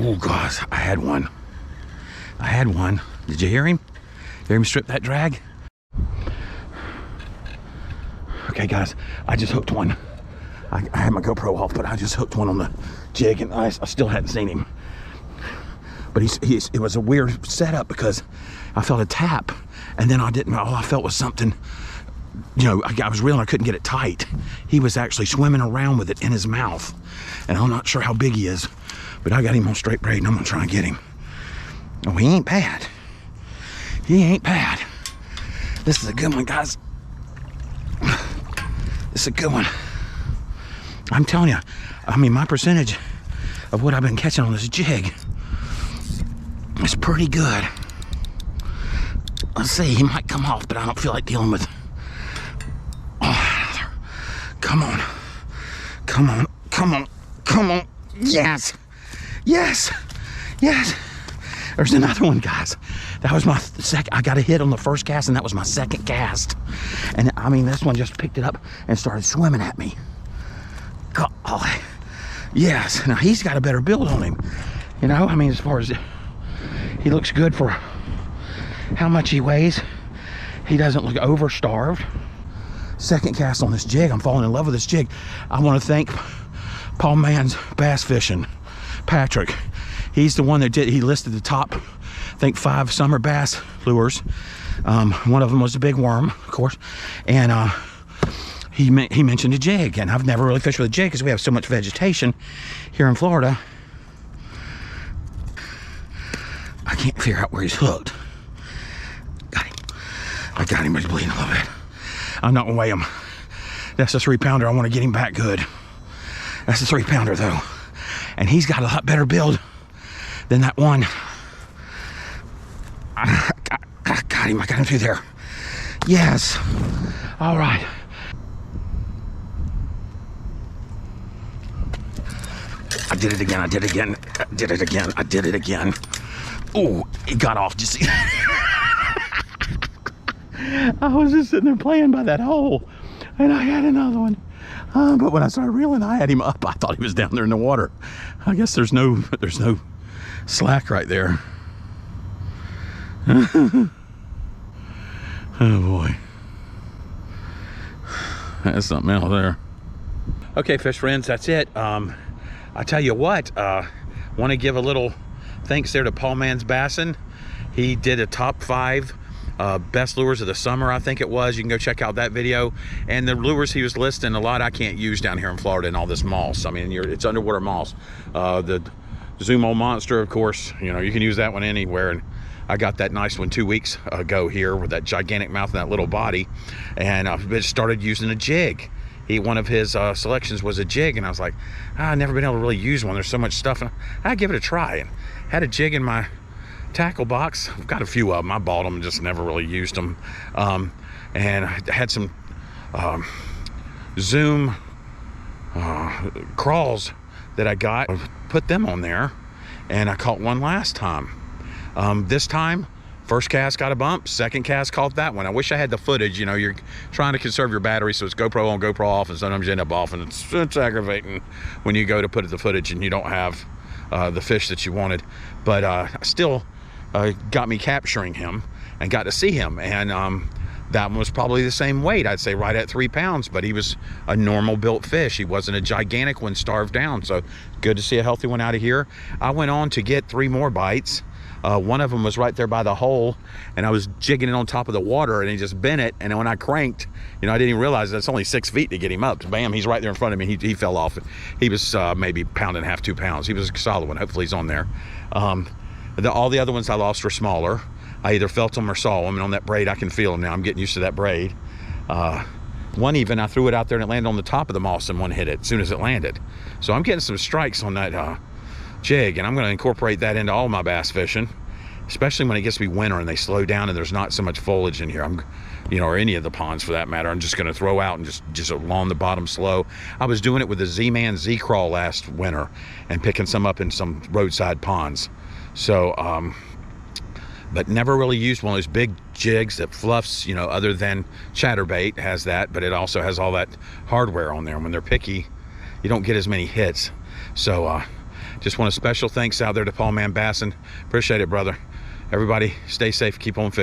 Oh, God, I had one. I had one. Did you hear him? Hear him strip that drag? Okay, guys, I just hooked one. I had my GoPro off, but I just hooked one on the jig, and I still hadn't seen him. But it was a weird setup because I felt a tap, and then all I felt was something, you know, I was reeling, I couldn't get it tight. He was actually swimming around with it in his mouth, and I'm not sure how big he is, but I got him on straight braid, and I'm gonna try and get him. Oh, he ain't bad. He ain't bad. This is a good one, guys. This is a good one. I'm telling you, I mean, my percentage of what I've been catching on this jig is pretty good. Let's see, he might come off, but I don't feel like dealing with. Oh, come on. Come on. Come on. Come on. Yes. Yes. Yes. There's another one, guys. That was my second. I got a hit on the first cast, and that was my second cast. And I mean, this one just picked it up and started swimming at me. Oh, yes. Now he's got a better build on him. You know, I mean, as far as he looks good for how much he weighs. He doesn't look overstarved. Second cast on this jig. I'm falling in love with this jig. I want to thank Paul Mann's Bass Fishing, Patrick. He's the one that he listed the top, I think, 5 summer bass lures. One of them was a big worm, of course, and he mentioned a jig, and I've never really fished with a jig because we have so much vegetation here in Florida. I can't figure out where he's hooked. Got him. I got him, but he's bleeding a little bit. I'm not gonna weigh him. That's a 3-pounder. I want to get him back good. That's a 3-pounder though, and he's got a lot better build than that one. I got him. I got him through there. Yes. All right. I did it again. I did it again. I did it again. I did it again. Oh, it got off. Just see. I was just sitting there playing by that hole, and I had another one. But when I started reeling, I had him up. I thought he was down there in the water. I guess there's no slack right there. Oh boy, that's something else there. Okay, fish friends, that's it. I tell you what, want to give a little thanks there to Paul Mann's Bassin'. He did a top 5 best lures of the summer, I think it was. You can go check out that video. And the lures he was listing, a lot I can't use down here in Florida and all this moss. I mean, it's underwater moss. The Zumo Monster, of course, you know, you can use that one anywhere. And I got that nice one 2 weeks ago here with that gigantic mouth and that little body. And I just started using a jig. One of his selections was a jig, and I was like, I've never been able to really use one. There's so much stuff. And I'd give it a try, and had a jig in my tackle box. I've got a few of them. I bought them and just never really used them. And I had some Zoom crawls that I got. I put them on there, and I caught one last time. This time, first cast got a bump, second cast caught that one. I wish I had the footage. You know, you're trying to conserve your battery, so it's GoPro on, GoPro off, and sometimes you end up off, and it's aggravating when you go to put the footage and you don't have the fish that you wanted. But still got me capturing him and got to see him, and that one was probably the same weight, I'd say right at 3 pounds, but he was a normal built fish. He wasn't a gigantic one starved down, so good to see a healthy one out of here. I went on to get 3 more bites. One of them was right there by the hole, and I was jigging it on top of the water, and he just bent it, and when I cranked, you know, I didn't even realize that it's only 6 feet to get him up. Bam, he's right there in front of me. He fell off. He was maybe 1.5 pounds, 2 pounds. He was a solid one. Hopefully he's on there. All the other ones I lost were smaller. I either felt them or saw them, and on that braid I can feel them now. I'm getting used to that braid. One even, I threw it out there and it landed on the top of the moss, and one hit it as soon as it landed. So I'm getting some strikes on that jig, and I'm going to incorporate that into all my bass fishing, especially when it gets to be winter and they slow down and there's not so much foliage in here. Or any of the ponds for that matter. I'm just going to throw out and just along the bottom slow. I was doing it with the Z-Man Z-Crawl last winter and picking some up in some roadside ponds. So, but never really used one of those big jigs that fluffs, you know, other than Chatterbait has that, but it also has all that hardware on there. When they're picky, you don't get as many hits. So, Just want a special thanks out there to Paul Mann Bassin. Appreciate it, brother. Everybody stay safe, keep on fishing.